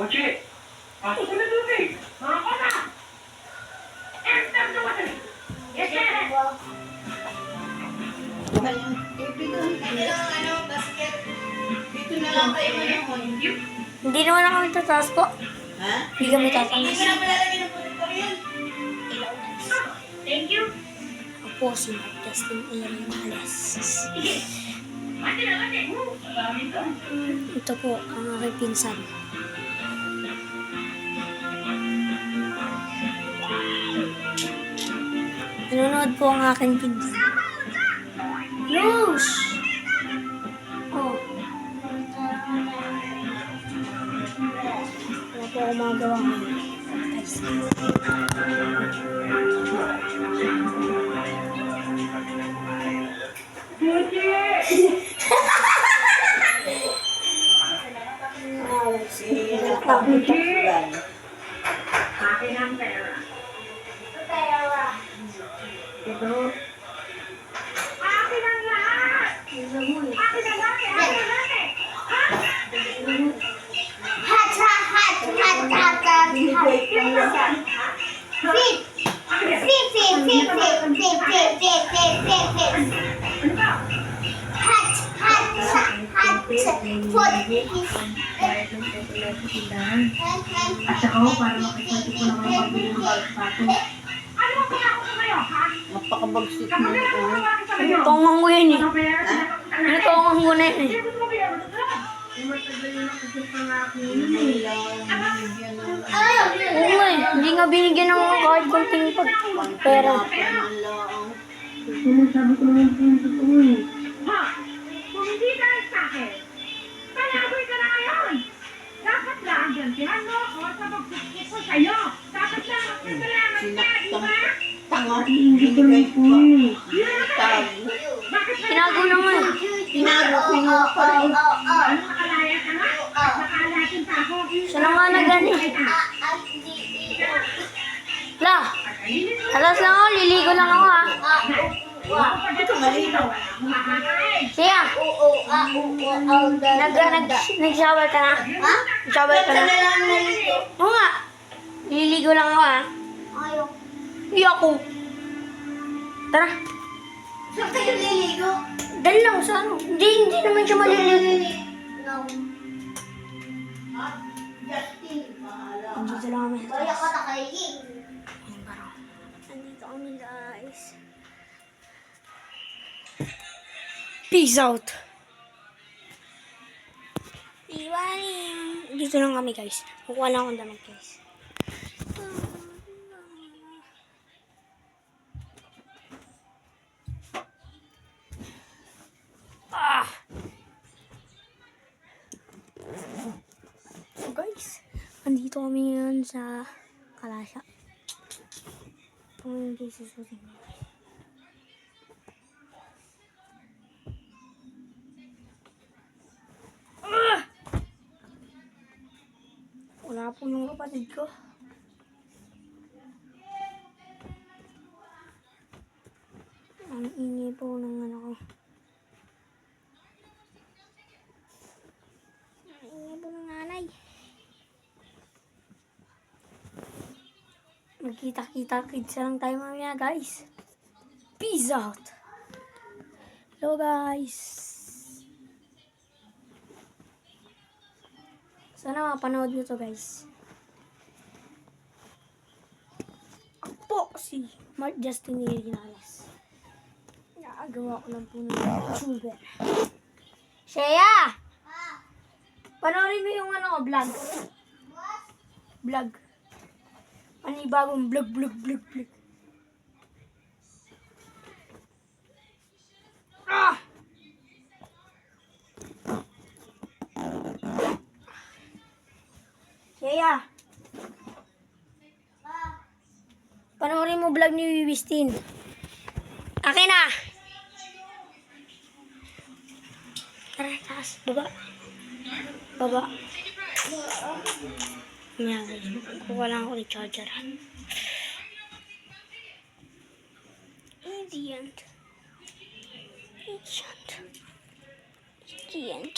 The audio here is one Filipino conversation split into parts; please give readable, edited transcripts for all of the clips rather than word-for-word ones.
Oye, pasok ko na tubig. Ako na. Enter the water. Yes, sir. Dito na lang kayo manahon. Hindi naman ako tataas po. Ha? Hindi kami tataas. Hindi ka na malalagay ng puto yun. Thank you. Ako po si Justin Aaron Alas. Mati na, mati. Marami to. Ito po ang aking pinsan. Nanonood po ang aking pinsan. Rose! Oh. Wala po ako magagawa ngayon. Guys. Akin ang pera. Ito. Akin ang lahat. Akin ang lahat. Akin ang lahat. At saka ako para makikita ko na mga pabili ng bagpato. Ano ang kaya ako sa kayo, ha? Napakabagsik mo Kapag ito. ako sa kayo. Tongang ko yun eh. Ano kaya? Ano tongang ko na yun eh. Sino mo kaya? Matagal na nakasip pa nga ako. Oo nga eh. Hindi nga binigyan ng kahit konting pera. Sinasabi ko naman po yung totoo eh. Ha? Kung hindi dahil sa akin, palaboy ka na ngayon. Dapat lang gantihan mo ako sa pagpupukit ko sa'yo. Dapat lang magpapalaman ka, di ba? Tanga. Hindi ko lang po eh. Tago. Bakit ba? Tinago na nga eh. Tinago ko yung pa. Ano nakalaya ka na? Nakalating pa ako. Siya na nga na gani. La! Alas lang ako, liligo lang ako ha. Ito malinaw. Makakain. Siya! Nag-shower ka na? Ha? Nag-shower ka na? lang nalito. Oo nga. Liligo lang ako ha. Ayaw. Hindi ako. Tara. Saan kayo liligo? Dali lang sa ano. Hindi naman siya maliligo. No. Ha? Justin, bahala. Andito lang kami sa Kaya taas. ka na kayo. Ayun, parang. Andito kami guys. Peace out. Iwaning. Dito lang kami guys. Kukuha lang akong damit guys. Ah! So guys, andito kami ngayon sa Kalasya. Ito yung guys susutin ko. Wala po yung kapatid ko. Ang ingay po ng ano ko. Ang ingay po ng nanay. Magkita-kita-kitsa lang tayo mamaya guys. Peace out. Hello guys. Sana mapanood nyo to guys. Ako po si Mark Justin Aaron. Nakagawa ko lang po ng YouTuber. Shea! Panoorin mo yung ano ko, vlog. Vlog. Panibagong vlog. Ah! Shea! Panoorin mo vlog ni Wiwistin. Akin na! Tara, taas. Baba. Yan. Kuha lang ako ng charger. In the end. ingredient.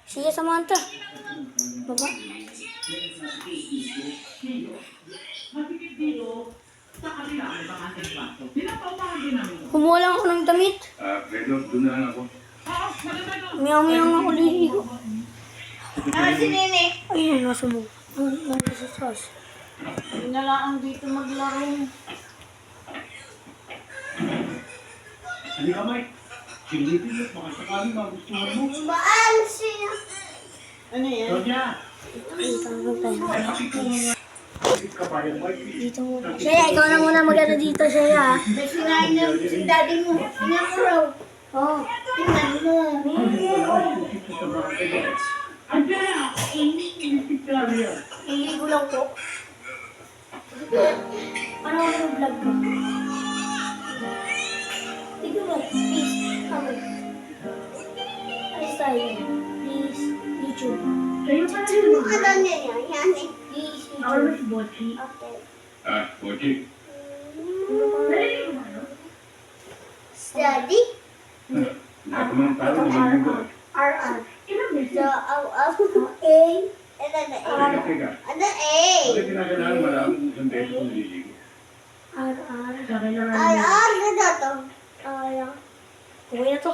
Sige, Samantha. Baba. Kumuha lang ako ng damit. Pero doon na lang ako. Meow-meow nga ako liligo. Si Nene. Ayun, nasa mo. Nasa sa sauce. Hindi na lang dito maglaro. Hindi ka, Mike. Silipin mo. Baka sakali magustuhan mo. Baal siya. Ano yan? Sonia! Dito na tayo. Ay, pakikuha nga. Bakit ka pa yan, Mike? Dito muna. Shaya, ikaw na muna mag-ano dito, Shaya. May sinain na si daddy mo. Tingnan mo raw. Oh. Tingnan mo. Sa mga kanya. Andiyan na! Inisip ka niya. Niligo lang po. Ano ako yung vlog mo? Tignan mo, please. Kamo. Alis tayo. Please. YouTube. Kayo pa rin. Ano niya yan? Yan eh. Please, Always YouTube. bossy. Okay. Bochi. Naliligo mo, no? Daddy? Lahat ng tao naliligo. RR. Ilang beses? So, A. Teka, teka. Ano A? Bakit kinakailangan maraming isang beses kung naliligo? RR. Sabi lang R, R, ano to? Ayan. Uwi na to.